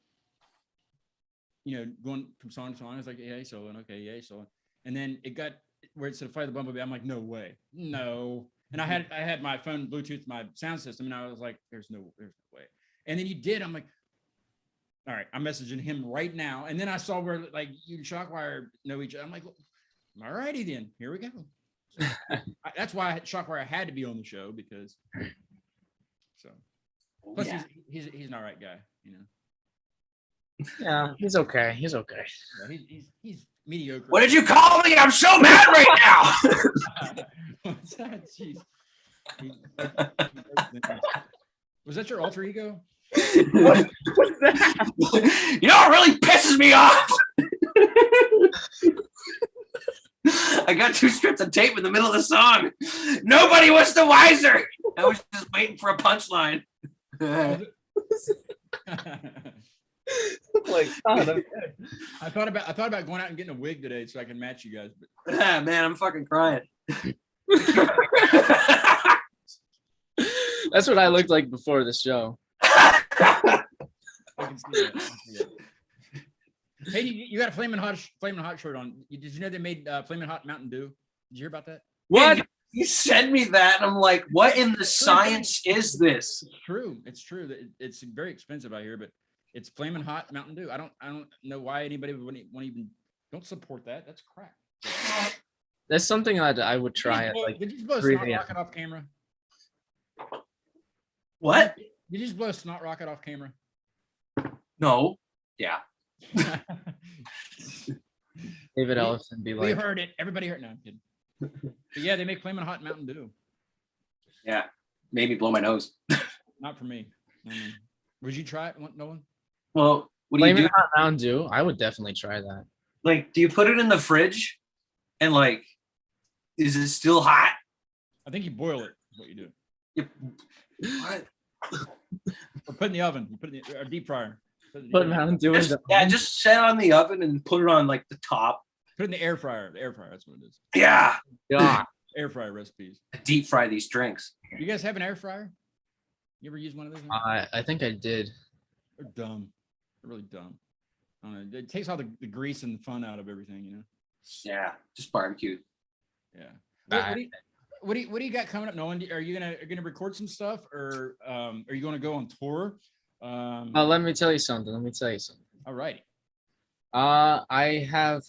going from song to song. I was like, yeah, solo, okay, yeah, solo. And then it got where it said Flight of the Bumblebee. I'm like, no way, no. And I had my phone Bluetooth my sound system, and I was like, there's no way. And then you did. I'm like, all right, I'm messaging him right now. And then I saw where like you and Shockwire know each other. I'm like, all righty then, here we go. So, that's why Shockwire had to be on the show, because plus he's an all right guy, Yeah, he's okay. He's okay. Yeah, he's mediocre. What did you call me? I'm so mad right now. What's that? Jeez. Was that your alter ego? What's that? It really pisses me off. I got 2 strips of tape in the middle of the song. Nobody was the wiser. I was just waiting for a punchline. Like, God, I thought about going out and getting a wig today so I can match you guys. But Man, I'm fucking crying. that's what I looked like before the show. I can see that. Hey, you got a Flamin' Hot shirt on. Did you know they made Flamin' Hot Mountain Dew? Did you hear about that? What? You sent me that, and I'm like, what in the science is this? It's true. It's very expensive out here, but it's Flamin' Hot Mountain Dew. I don't know why anybody would want even don't support that. That's crap. That's something that I would try at like did you blow 3 snot a.m. rocket off camera? What? Did you just blow snot rocket off camera? No. Yeah. David Ellison be We like, heard it. Everybody heard it. No, I'm kidding. But yeah, they make Flamin' Hot Mountain Dew. Yeah. Made me blow my nose. Not for me. Would you try it, Nolan? Well, what do you Flamin' do? Hot Mountain Dew. I would definitely try that. Like, do you put it in the fridge and like, is it still hot? I think you boil it. Is what you do. What? Or put in the oven. You put it in the or deep fryer. But man, I'm doing Just set it on the oven and put it on like the top. Put it in the air fryer. The air fryer. That's what it is. Yeah. Yeah. Air fryer recipes. Deep fry these drinks. You guys have an air fryer? You ever use one of those? I think I did. They're dumb. They're really dumb. I don't know. It takes all the grease and the fun out of everything, you know? Yeah, just barbecue. Yeah. What do you got coming up, Nolan? Are you gonna record some stuff, or are you gonna go on tour? Let me tell you something. All righty. I have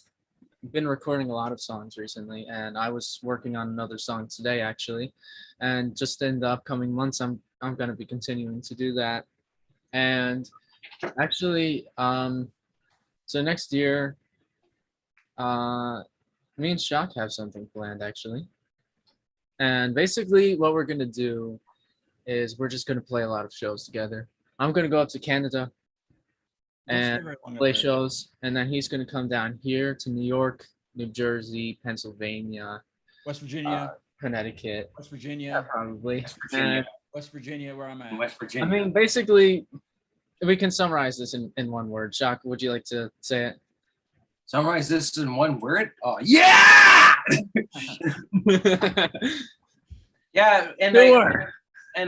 been recording a lot of songs recently, and I was working on another song today actually, and just in the upcoming months I'm going to be continuing to do that. And actually so next year me and Shock have something planned actually, and basically what we're going to do is we're just going to play a lot of shows together. I'm going to go up to Canada and play shows, and then he's going to come down here to New York, New Jersey, Pennsylvania, West Virginia, Connecticut, West Virginia, probably. West Virginia, where I'm at. West I Virginia. mean, basically, we can summarize this in one word. Jacques, would you like to say it? Summarize this in one word. Oh yeah. Yeah, and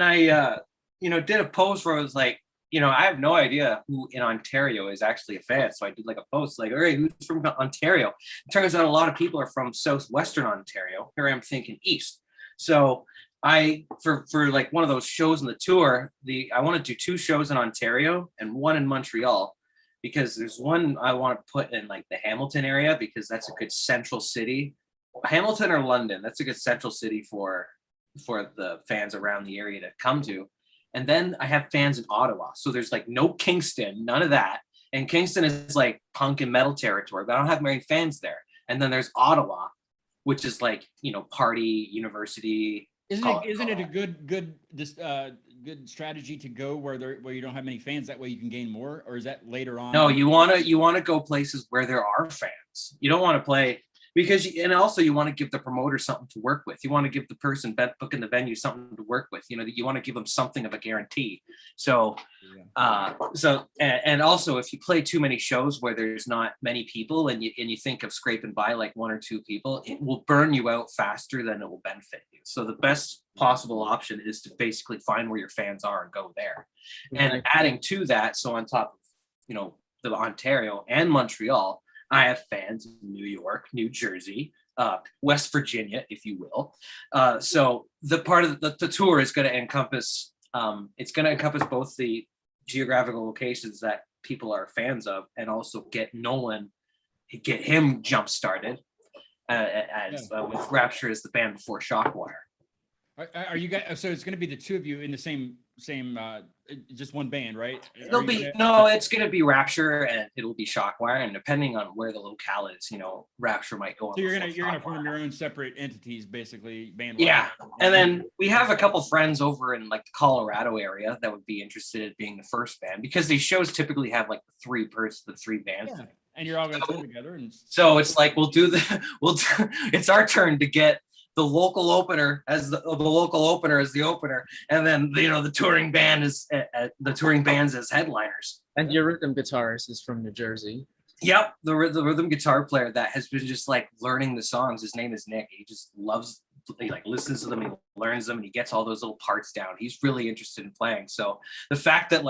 I did a post where I was like, I have no idea who in Ontario is actually a fan. So I did like a post like, all right, who's from Ontario? It turns out a lot of people are from southwestern Ontario. Here I am thinking east. So I, for like one of those shows in the tour, I want to do 2 shows in Ontario and 1 in Montreal, because there's one I want to put in like the Hamilton area, because that's a good central city. Hamilton or London, that's a good central city for the fans around the area to come to. And then I have fans in Ottawa. So there's like no Kingston, none of that. And Kingston is like punk and metal territory, but I don't have many fans there. And then there's Ottawa, which is like, party, university. Isn't it a good strategy to go where you don't have many fans? That way you can gain more, or is that later on? No, you want to go places where there are fans. You don't want to play because and also you want to give the promoter something to work with. You want to give the person booking the venue something to work with. You want to give them something of a guarantee. So, and also if you play too many shows where there's not many people and you think of scraping by like 1 or 2 people, it will burn you out faster than it will benefit you. So the best possible option is to basically find where your fans are and go there. And adding to that, so on top of, the Ontario and Montreal, I have fans in New York, New Jersey, West Virginia, if you will. So the part of the tour is going to encompass, both the geographical locations that people are fans of, and also get him jump started with Rapture as the band before Shockwire. Are you guys? So it's going to be the 2 of you in the same just one band, right? It's going to be Rapture and it'll be Shockwire, and depending on where the locale is, Rapture might go. So you're gonna form your own separate entities, basically, band. Yeah, and then we have a couple friends over in like the Colorado area that would be interested in being the first band, because these shows typically have like the 3 bands. Yeah. And you're all going to tour together, and so it's like it's our turn to get the local opener as the opener, and then the touring band is the touring bands as headliners. And your rhythm guitarist is from New Jersey. Yep, the rhythm guitar player that has been just like learning the songs. His name is Nick. He just loves, he like listens to them, he learns them, and he gets all those little parts down. He's really interested in playing. So the fact that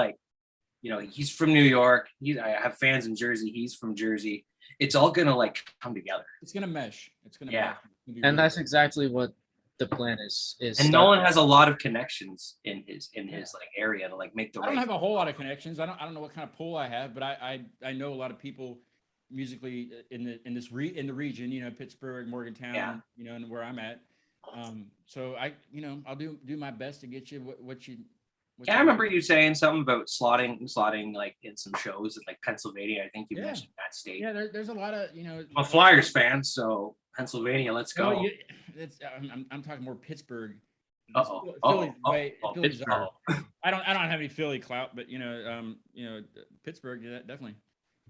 he's from New York, I have fans in Jersey, he's from Jersey. It's all gonna like come together. It's gonna mesh. Yeah. And that's exactly what the plan is. And Nolan has a lot of connections in his like area to like make the. I don't have a whole lot of connections. I don't know what kind of pull I have, but I know a lot of people musically in the region. Pittsburgh, Morgantown. Yeah. And where I'm at. So I'll do my best to get you what you. I remember you saying something about slotting like in some shows in like Pennsylvania. I think you mentioned that state. Yeah, there's a lot of I'm a Flyers fan, so Pennsylvania, let's go. Well, I'm talking more Pittsburgh. Philly's I don't have any Philly clout, but Pittsburgh, definitely.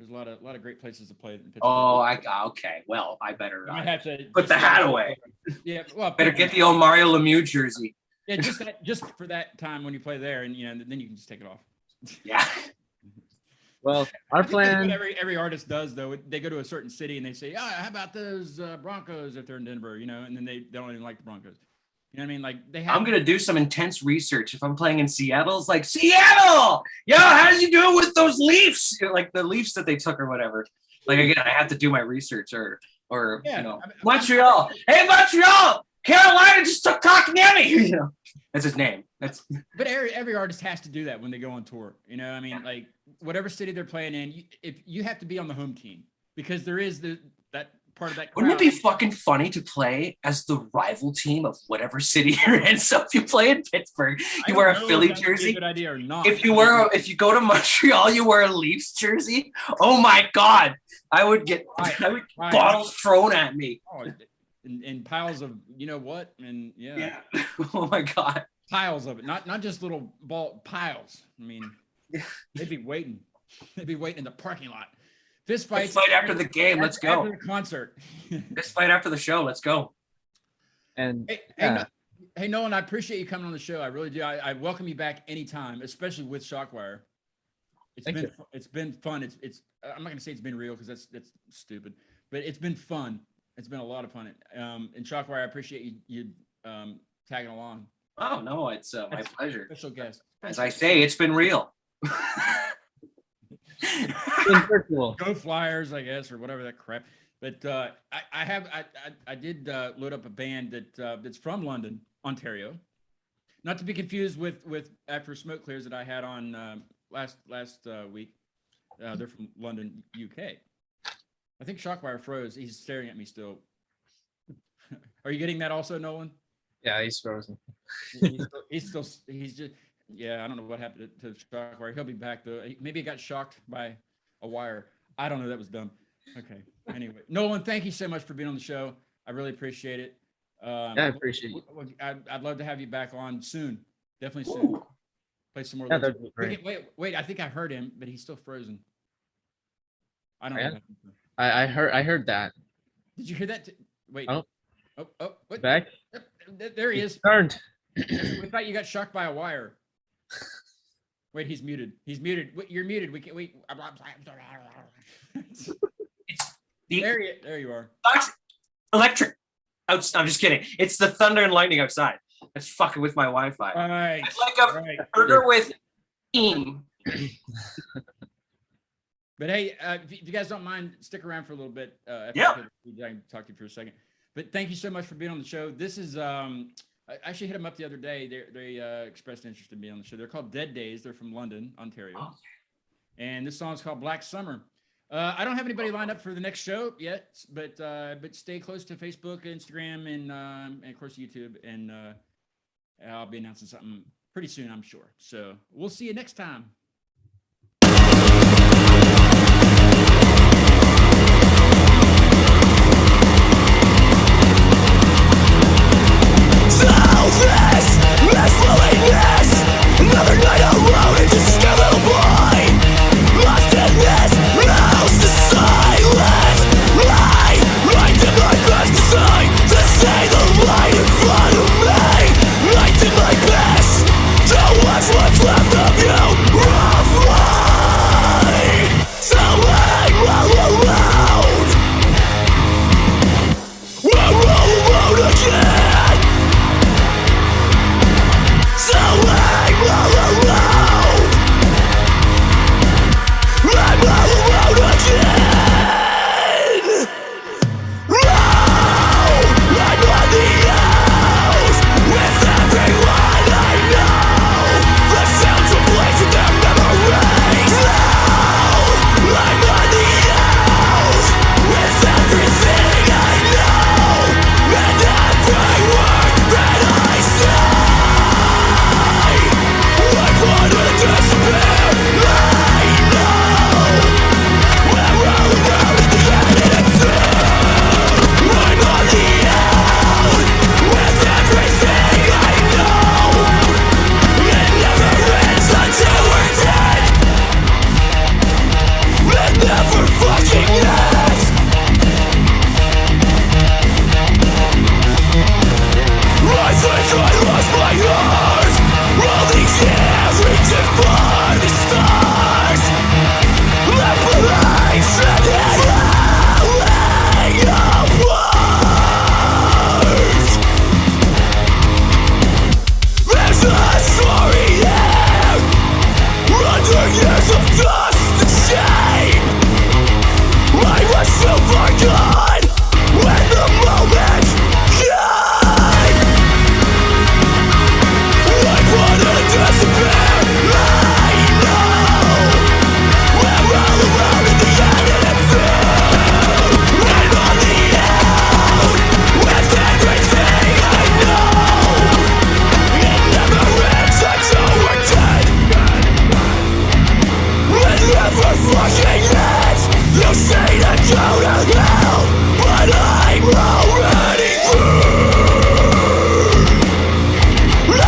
There's a lot of great places to play in Pittsburgh. Oh, okay. Well, I better I might have to put the hat away. Yeah, well, Better get the old Mario Lemieux jersey. Yeah, just for that time when you play there, and then you can just take it off. Yeah. Well, our plan. What every artist does though, they go to a certain city and they say, how about those Broncos if they're in Denver, and then they don't even like the Broncos. You know what I mean? Like they have. I'm gonna do some intense research. If I'm playing in Seattle, it's like Seattle. Yo, how's you doing with those Leafs? Like the Leafs that they took or whatever. Like again, I have to do my research or Montreal. Hey, Montreal, Carolina just took Kotkaniemi. That's his name. But every artist has to do that when they go on tour. I mean, like whatever city they're playing in, if you have to be on the home team because there is that part of that crowd. Wouldn't it be fucking funny to play as the rival team of whatever city you're in? So if you play in Pittsburgh, you wear a Philly jersey. Good idea or not? If you go to Montreal, you wear a Leafs jersey. Oh my God, I would get bottles thrown at me. Oh, in piles of what and yeah. Oh my God, piles of it, not just little piles. I mean, they'd be waiting in the parking lot. Fist fight after the game. Let's go. After the concert. Fist fight after the show. Let's go. And hey, Nolan, I appreciate you coming on the show. I really do. I welcome you back anytime, especially with Shockwire. It's been fun. It's I'm not gonna say it's been real because that's stupid, but it's been fun. It's been a lot of fun. And Shockwire, I appreciate you tagging along. Oh no, it's my pleasure. Special guest. As I say, it's been real. Virtual. Go Flyers, I guess, or whatever that crap. But I did load up a band that's from London, Ontario. Not to be confused with After Smoke Clears that I had on last week. They're from London, UK. I think Shockwire froze. He's staring at me still. Are you getting that also, Nolan? Yeah, he's frozen. He's just. Yeah, I don't know what happened to Shockwire. He'll be back though. Maybe he got shocked by a wire. I don't know. That was dumb. Okay. Anyway, Nolan, thank you so much for being on the show. I really appreciate it. Yeah, I appreciate it. I'd love to have you back on soon. Definitely soon. Play some more. Yeah, that'd be great. Wait. I think I heard him, but he's still frozen. I don't know. I heard that. Did you hear that? Wait. Oh. What? Back. There he is. Turned. We thought you got shocked by a wire. Wait, he's muted. You're muted. We can't wait. There you are. Electric. I'm just kidding. It's the thunder and lightning outside. That's fucking with my Wi-Fi. All right. It's like a burger with steam. But hey, if you guys don't mind, stick around for a little bit. I can talk to you for a second. But thank you so much for being on the show. This is I actually hit them up the other day. They expressed interest in being on the show. They're called Dead Days. They're from London, Ontario. Oh. And this song is called Black Summer. I don't have anybody lined up for the next show yet, but stay close to Facebook, Instagram, and of course YouTube. And I'll be announcing something pretty soon, I'm sure. So we'll see you next time. Another night alone and just a scared little boy. Lost in this house of silence. I did my best to see the light in front of me. I did my best to watch what's left of you. I lost my heart. All these years reaching for